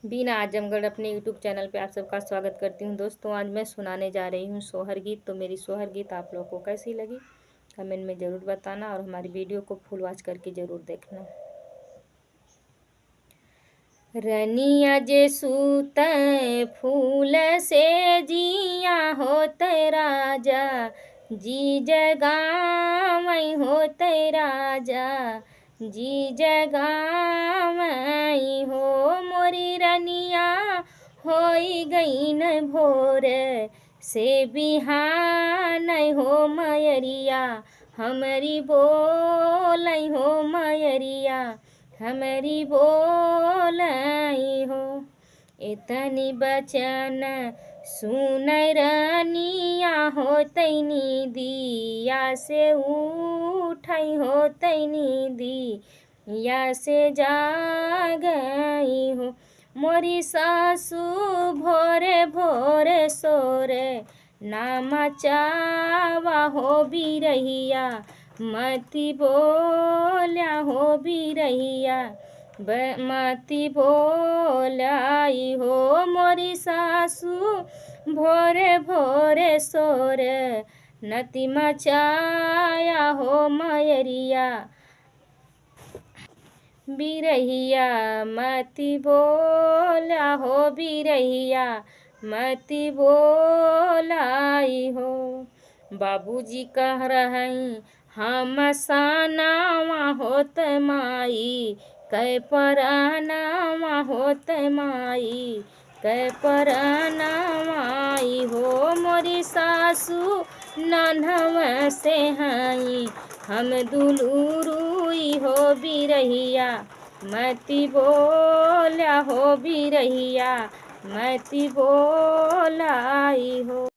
बीना आजमगढ़ अपने YouTube channel पे आप सबका स्वागत करती हूँ। दोस्तों, आज मैं सुनाने जा रही हूँ सोहर गीत। तो मेरी सोहर गीत आप लोगों को कैसी लगी कमेंट में ज़रूर बताना और हमारी वीडियो को फुल वॉच करके ज़रूर देखना। रनिया जे सूतै फूल से जिया होते राजा, जी जगावै होते राजा, जी जगावै हो। मोरी रनिया होई गईन भोर से बिहान हो मयरिया, हमरी बोलै हो मयरिया, हमरी बोलै हो। एतनी बचन सुनै रनिया होतै निदिया से उठै होतै निदिया से जागई हो। मोरी सासु भोरे भोरे सोरे ना मचावा हो बिरहिया, मती बोल्या हो बिरहिया, मती बोलाई हो। मोरी सासु भोरे भोरे सोरे नती मचाया हो मयरिया, बिरहिया मती बोला हो बिरहिया, मती बोलाई हो। बाबूजी कह रही हम सानावा होत माई, कै परानावा होत माई, कै परानावाई हो। मोरी सासु नन्हव से हई हम दुलुरुई हो बिरहिया, मती बोल्या हो बिरहिया, मती बोलाई हो।